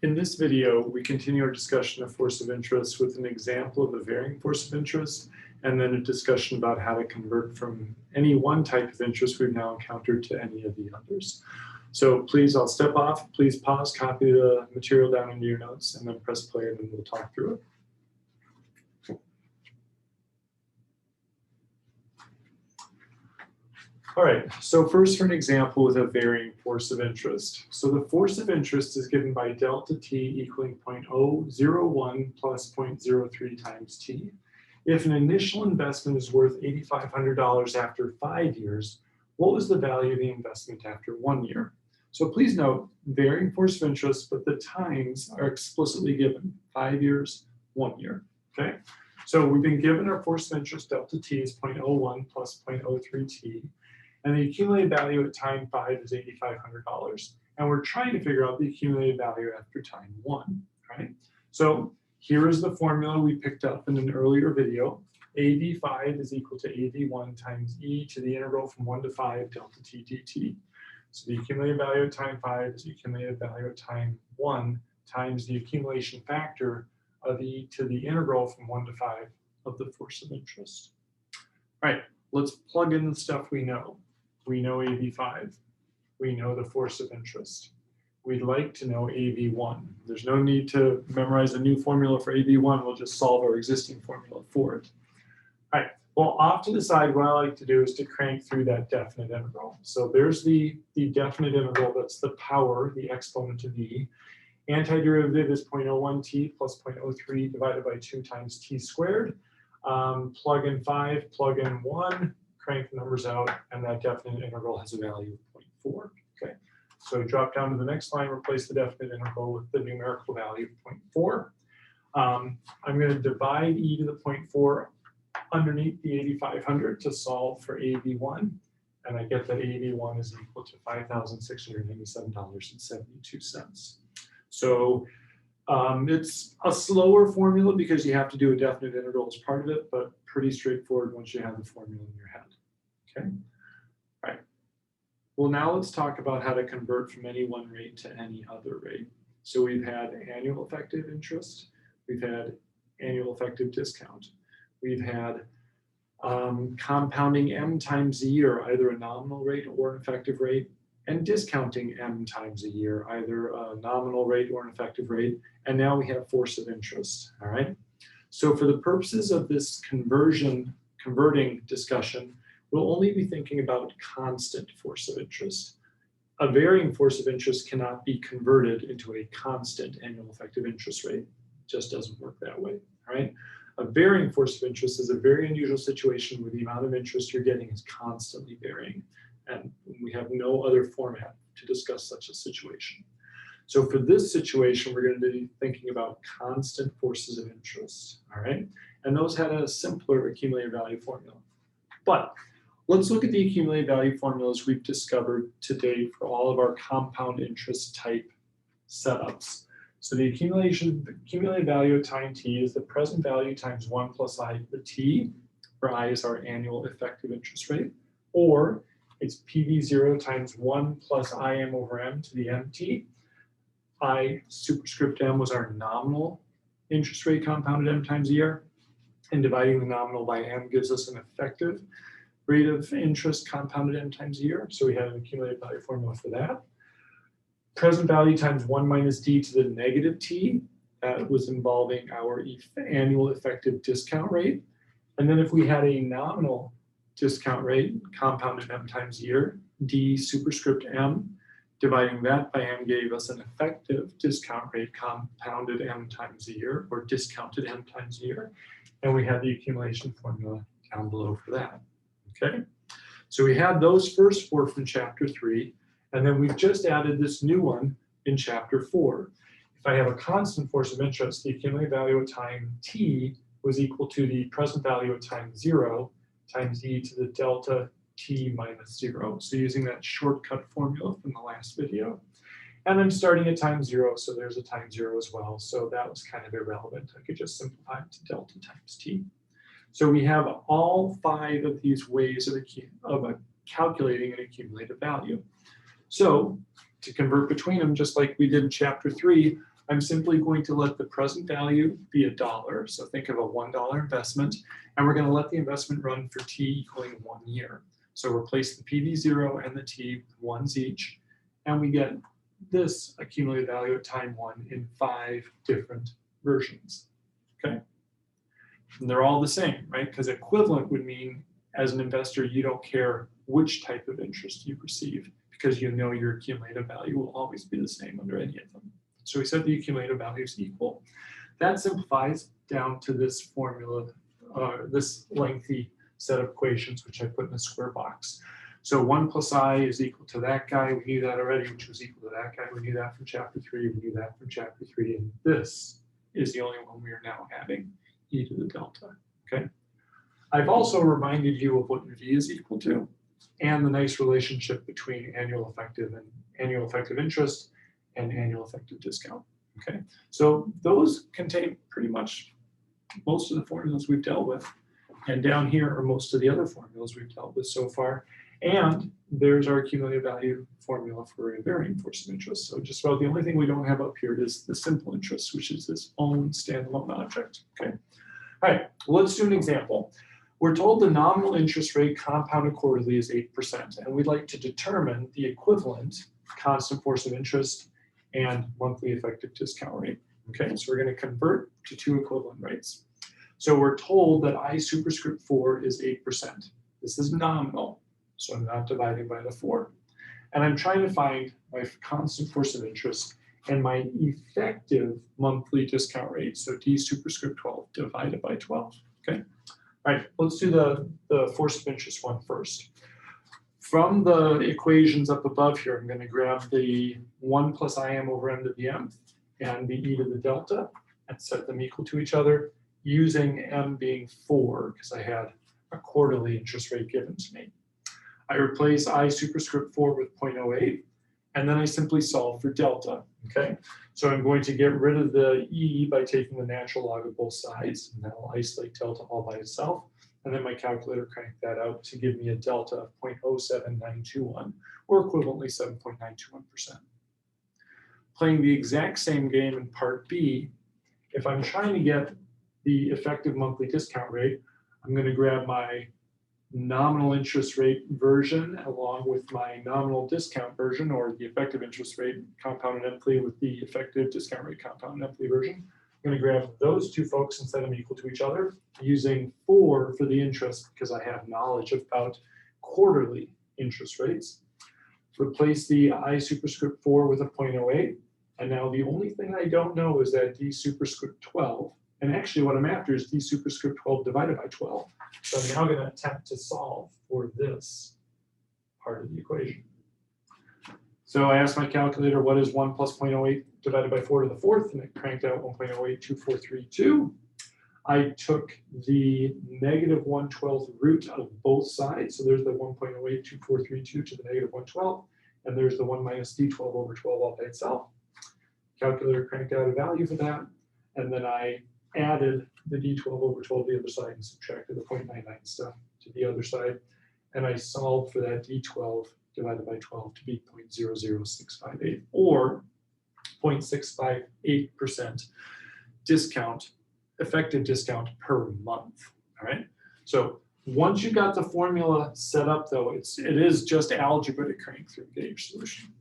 In this video, we continue our discussion of force of interest with an example of a varying force of interest, and then a discussion about how to convert from any one type of interest we've now encountered to any of the others. So please, I'll step off, please pause, copy the material down into your notes, and then press play, and then we'll talk through it. All right, so first for an example with a varying force of interest. So the force of interest is given by delta t equaling 0.001 plus 0.03 times t. If an initial investment is worth $8,500 after 5 years, what was the value of the investment after 1 year? So please note, varying force of interest, but the times are explicitly given, 5 years, 1 year, okay? So we've been given our force of interest, delta t is 0.01 plus 0.03 t. And the accumulated value at time 5 is $8,500. And we're trying to figure out the accumulated value after time 1, right? So here is the formula we picked up in an earlier video. AV5 is equal to AV1 times e to the integral from 1 to 5 delta t dt. So the accumulated value at time 5 is the accumulated value at time 1 times the accumulation factor of e to the integral from 1 to 5 of the force of interest. All right, let's plug in the stuff we know. We know AV5. We know the force of interest. We'd like to know AV1. There's no need to memorize a new formula for AV1. We'll just solve our existing formula for it. All right, well, off to the side, what I like to do is to crank through that definite integral. So there's the definite integral, that's the power, the exponent of e. Antiderivative is 0.01 t plus 0.03 divided by 2 times t squared. Plug in 5, plug in 1, crank the numbers out, and that definite integral has a value of 0.4. Okay, so drop down to the next line, replace the definite integral with the numerical value of 0.4. I'm going to divide e to the 0.4 underneath the 8,500 to solve for AV1, and I get that AV1 is equal to $5,687.72. So it's a slower formula because you have to do a definite integral as part of it, but pretty straightforward once you have the formula in your head. Okay, all right. Well, now let's talk about how to convert from any one rate to any other rate. So we've had annual effective interest, we've had annual effective discount, we've had compounding m times a year, either a nominal rate or an effective rate, and discounting m times a year, either a nominal rate or an effective rate. And now we have force of interest, all right? So for the purposes of this converting discussion, we'll only be thinking about constant force of interest. A varying force of interest cannot be converted into a constant annual effective interest rate. It just doesn't work that way, all right? A varying force of interest is a very unusual situation where the amount of interest you're getting is constantly varying. And we have no other format to discuss such a situation. So for this situation, we're going to be thinking about constant forces of interest, all right? And those had a simpler accumulated value formula. But let's look at the accumulated value formulas we've discovered to date for all of our compound interest type setups. So the accumulated value at time t is the present value times 1 plus I to the t, where I is our annual effective interest rate, or it's PV0 times 1 plus IM over M to the MT. I superscript M was our nominal interest rate compounded M times a year, and dividing the nominal by M gives us an effective rate of interest compounded M times a year. So we have an accumulated value formula for that. Present value times 1 minus d to the negative t, that was involving our annual effective discount rate. And then if we had a nominal discount rate compounded m times a year, d superscript m, dividing that by m gave us an effective discount rate compounded m times a year, or discounted m times a year. And we had the accumulation formula down below for that. Okay, so we had those first 4 from chapter 3, and then we've just added this new one in chapter 4. If I have a constant force of interest, the accumulated value at time t was equal to the present value at time 0 times e to the delta t minus 0. So using that shortcut formula from the last video. And I'm starting at time 0, so there's a time 0 as well. So that was kind of irrelevant. I could just simplify it to delta times t. So we have all 5 of these ways of calculating an accumulated value. So to convert between them, just like we did in chapter 3, I'm simply going to let the present value be $1. So think of a $1 investment, and we're going to let the investment run for t equaling 1 year. So replace the PV0 and the t with ones each, and we get this accumulated value at time 1 in 5 different versions. Okay, and they're all the same, right? Because equivalent would mean, as an investor, you don't care which type of interest you receive, because you know your accumulated value will always be the same under any of them. So we set the accumulated values equal. That simplifies down to this formula, this lengthy set of equations, which I put in a square box. So 1 plus I is equal to that guy. We knew that already, which was equal to that guy. We knew that from chapter 3. We knew that from chapter 3. And this is the only one we are now having, e to the delta. Okay. I've also reminded you of what V is equal to, and the nice relationship between annual effective interest and annual effective discount. Okay, so those contain pretty much most of the formulas we've dealt with, and down here are most of the other formulas we've dealt with so far. And there's our accumulated value formula for a varying force of interest. So just about the only thing we don't have up here is the simple interest, which is this own standalone object. Okay, all right, well, let's do an example. We're told the nominal interest rate compounded quarterly is 8%, and we'd like to determine the equivalent constant force of interest and monthly effective discount rate. Okay, so we're going to convert to 2 equivalent rates. So we're told that I superscript 4 is 8%. This is nominal, so I'm not dividing by the 4. And I'm trying to find my constant force of interest and my effective monthly discount rate, so D superscript 12 divided by 12. Okay. All right, let's do the force of interest one first. From the equations up above here, I'm going to grab the 1 plus IM over m to the m and the e to the delta and set them equal to each other, using m being 4 because I had a quarterly interest rate given to me. I replace I superscript 4 with 0.08, and then I simply solve for delta. Okay, so I'm going to get rid of the e by taking the natural log of both sides, and that'll isolate delta all by itself. And then my calculator cranked that out to give me a delta of 0.07921, or equivalently 7.921%. Playing the exact same game in part B, if I'm trying to get the effective monthly discount rate, I'm going to grab my nominal interest rate version along with my nominal discount version, or the effective interest rate compounded monthly with the effective discount rate compounded monthly version. I'm going to grab those two folks and set them equal to each other, using 4 for the interest because I have knowledge about quarterly interest rates. Replace the I superscript 4 with a 0.08. And now the only thing I don't know is that D superscript 12. And actually what I'm after is D superscript 12 divided by 12. So I'm now going to attempt to solve for this part of the equation. So I asked my calculator, what is 1 plus 0.08 divided by 4 to the 4th? And it cranked out 1.082432. I took the negative 1/12 root of both sides. So there's the 1.082432 to the negative 1/12. And there's the 1 minus D12 over 12 all by itself. Calculator cranked out a value for that. And then I added the D12 over 12 to the other side and subtracted the 0.99 stuff to the other side. And I solved for that D12 divided by 12 to be 0.00658, or 0.658% discount, effective discount per month. All right. So once you got the formula set up, though, it is just algebra to crank through and get your solution.